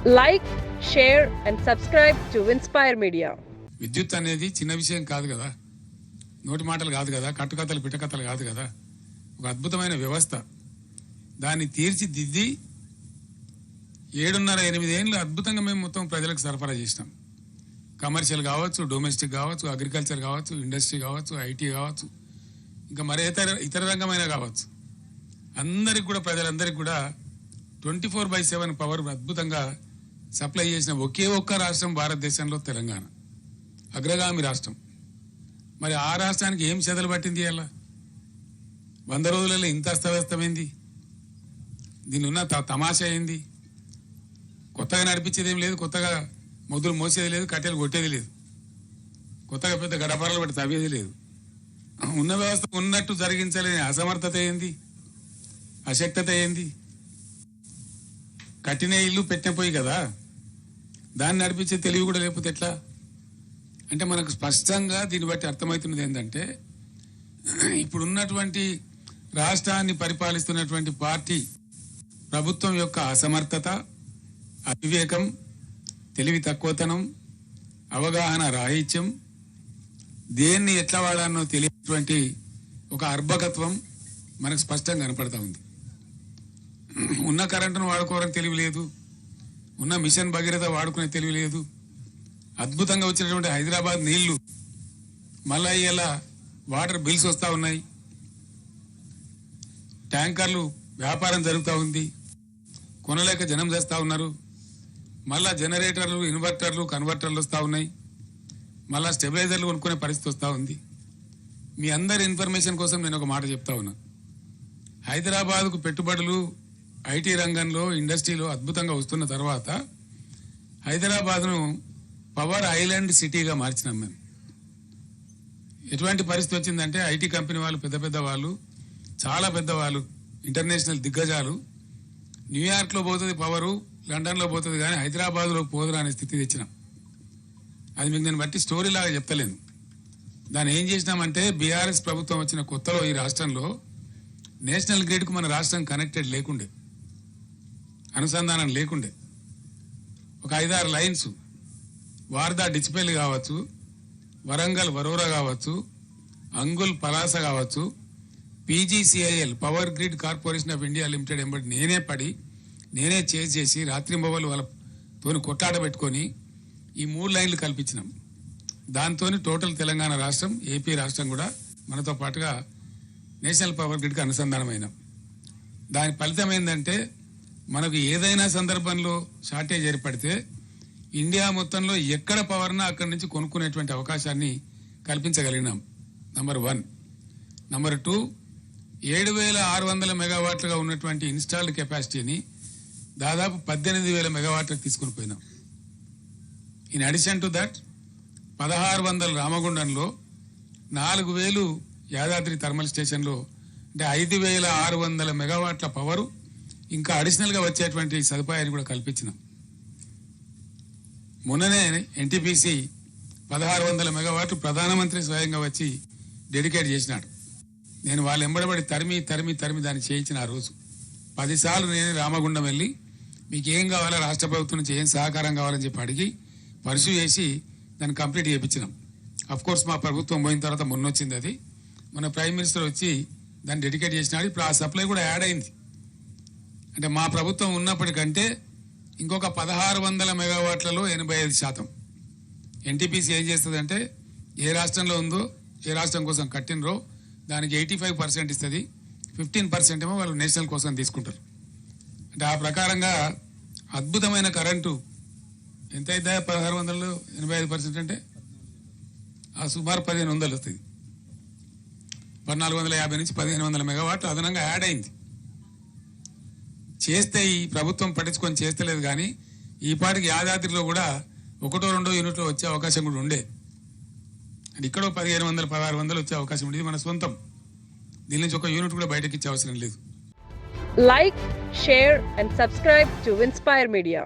Like, share and subscribe to Inspire Media. విద్యుత్ అనేది చిన్న విషయం కాదు కదా, నోటి మాటలు కాదు కదా, కట్టుకథలు పిట్టకథలు కాదు కదా. ఒక అద్భుతమైన వ్యవస్థ. దాన్ని తీర్చిదిద్ది 7.5-8 ఏళ్ళు అద్భుతంగా మేము మొత్తం ప్రజలకు సరఫరా చేసినాం. కమర్షియల్ కావచ్చు, డొమెస్టిక్ కావచ్చు, అగ్రికల్చర్ కావచ్చు, ఇండస్ట్రీ కావచ్చు, ఐటీ కావచ్చు, ఇంకా మరే ఇతర రంగమైన కావచ్చు. అందరికి కూడా, ప్రజలందరికీ కూడా 24/7 పవర్ అద్భుతంగా సప్లై చేసిన ఒకే ఒక్క రాష్ట్రం భారతదేశంలో తెలంగాణ. అగ్రగామి రాష్ట్రం. మరి ఆ రాష్ట్రానికి ఏం చెదలు పట్టింది? అలా 100 రోజులలో ఇంత అస్తవ్యస్తమైంది. దీని ఉన్న తమాషా ఏంది? కొత్తగా నడిపించేది ఏం లేదు, కొత్తగా మొదలు మోసేది లేదు, కట్టెలు కొట్టేది లేదు, కొత్తగా పెద్ద గడపరలు పెట్టి తవ్వేది లేదు. ఉన్న వ్యవస్థ ఉన్నట్టు జరిగించలేని అసమర్థత ఏంది? అశక్తత ఏంది? కట్టిన ఇల్లు పెట్టిన పోయి కదా, దాన్ని నడిపించే తెలివి కూడా లేకపోతే ఎట్లా? అంటే మనకు స్పష్టంగా దీన్ని బట్టి అర్థమవుతున్నది ఏంటంటే, ఇప్పుడున్నటువంటి రాష్ట్రాన్ని పరిపాలిస్తున్నటువంటి పార్టీ ప్రభుత్వం యొక్క అసమర్థత, అవివేకం, తెలివి తక్కువతనం, అవగాహన రాహిత్యం, దేన్ని ఎట్లా వాడానో తెలియనటువంటి ఒక అర్భకత్వం మనకు స్పష్టంగా కనపడతా ఉంది. ఉన్న కరెంటును వాడుకోవడానికి తెలివి లేదు, ఉన్న మిషన్ భగీరథ వాడుకునే తెలివి లేదు. అద్భుతంగా వచ్చినటువంటి హైదరాబాద్ నీళ్లు మళ్ళా ఇలా వాటర్ బిల్స్ వస్తూ ఉన్నాయి, ట్యాంకర్లు వ్యాపారం జరుగుతూ ఉంది, కొనలేక జనం చేస్తూ ఉన్నారు. మళ్ళా జనరేటర్లు, ఇన్వర్టర్లు, కన్వర్టర్లు వస్తూ ఉన్నాయి, మళ్ళా స్టెబిలైజర్లు కొనుక్కునే పరిస్థితి వస్తూ ఉంది. మీ అందరి ఇన్ఫర్మేషన్ కోసం నేను ఒక మాట చెప్తా ఉన్నా. హైదరాబాద్కు పెట్టుబడులు ఐటీ రంగంలో, ఇండస్ట్రీలో అద్భుతంగా వస్తున్న తర్వాత హైదరాబాద్ను పవర్ ఐలాండ్ సిటీగా మార్చినాం మేము. ఎటువంటి పరిస్థితి వచ్చిందంటే, ఐటీ కంపెనీ వాళ్ళు, పెద్ద పెద్ద వాళ్ళు, చాలా పెద్దవాళ్ళు, ఇంటర్నేషనల్ దిగ్గజాలు, న్యూయార్క్లో పోతుంది పవరు, లండన్లో పోతుంది, కానీ హైదరాబాద్లో పోదురా అనే స్థితి తెచ్చినాం. అది మీకు నేను బట్టి స్టోరీ లాగా చెప్తలేను. దాన్ని ఏం చేసినామంటే, బీఆర్ఎస్ ప్రభుత్వం వచ్చిన కొత్తలో ఈ రాష్ట్రంలో నేషనల్ గ్రిడ్కు మన రాష్ట్రం కనెక్టెడ్ లేకుండే, అనుసంధానం లేకుండే. ఒక 5-6 లైన్స్, వార్దా డిచ్పల్లి కావచ్చు, వరంగల్ వరోరా కావచ్చు, అంగుల్ పలాస కావచ్చు, PGCIL power grid corporation of India limited ఎంబడి నేనే పడి, నేనే చేసి రాత్రింబవలు వాళ్ళతో కొట్లాట పెట్టుకొని ఈ 3 లైన్లు కల్పించినాం. దాంతో టోటల్ తెలంగాణ రాష్ట్రం, ఏపీ రాష్ట్రం కూడా మనతో పాటుగా నేషనల్ పవర్ గ్రిడ్కి అనుసంధానమైనాం. దాని ఫలితం ఏంటంటే, మనకు ఏదైనా సందర్భంలో షార్టేజ్ ఏర్పడితే ఇండియా మొత్తంలో ఎక్కడ పవర్నా అక్కడి నుంచి కొనుక్కునేటువంటి అవకాశాన్ని కల్పించగలిగినాం. నంబర్ 1. నంబర్ 2, 7,600 మెగావాట్లుగా ఉన్నటువంటి ఇన్స్టాల్డ్ కెపాసిటీని దాదాపు 18,000 మెగావాట్లకు తీసుకుని పోయినాం. In addition to that, 1,600 రామగుండంలో, 4,000 Yadadri thermal స్టేషన్లో, అంటే 5,600 మెగావాట్ల పవరు ఇంకా అడిషనల్ గా వచ్చేటువంటి సదుపాయాన్ని కూడా కల్పించినాం. మొన్ననే ఎన్టీపీసీ 1,600 మెగావాట్లు ప్రధానమంత్రి స్వయంగా వచ్చి డెడికేట్ చేసినాడు. నేను వాళ్ళు ఎంబడబడి తరిమి దాన్ని చేయించిన ఆ రోజు 10 సార్లు నేను రామగుండం వెళ్ళి, మీకు ఏం కావాలో రాష్ట్ర ప్రభుత్వం నుంచి ఏం సహకారం కావాలని చెప్పి అడిగి పర్సూ చేసి దాన్ని కంప్లీట్ చేయించినాం. అఫ్ కోర్స్ మా ప్రభుత్వం పోయిన తర్వాత మొన్నొచ్చింది అది. మన ప్రైమ్ మినిస్టర్ వచ్చి దాన్ని డెడికేట్ చేసినాడు. ఇప్పుడు ఆ సప్లై కూడా యాడ్ అయింది. అంటే మా ప్రభుత్వం ఉన్నప్పటికంటే ఇంకొక 1,600 మెగావాట్లలో 85%. ఎన్టీపీసీ ఏం చేస్తుందంటే, ఏ రాష్ట్రంలో ఉందో, ఏ రాష్ట్రం కోసం కట్టినరో దానికి 85% ఇస్తుంది, 15% ఏమో వాళ్ళు నేషనల్ కోసం తీసుకుంటారు. అంటే ఆ ప్రకారంగా అద్భుతమైన కరెంటు ఎంత అయితే 1,600లో 85% అంటే ఆ సుమారు 1,500 వస్తుంది. 1,450 నుంచి 1,500 మెగావాట్లు అదనంగా యాడ్ అయింది. చేస్తే ఈ ప్రభుత్వం పట్టించుకొని చేస్తలేదు, కానీ ఈ పాటికి యాదాద్రిలో కూడా 1-2 యూనిట్లు వచ్చే అవకాశం కూడా ఉండే. అంటే ఇక్కడ 1,500, 1,600 వచ్చే అవకాశం ఉండేది మన సొంతం. దీని నుంచి ఒక యూనిట్ కూడా బయటకి ఇచ్చే అవసరం లేదు. Like, share and subscribe to Inspire Media.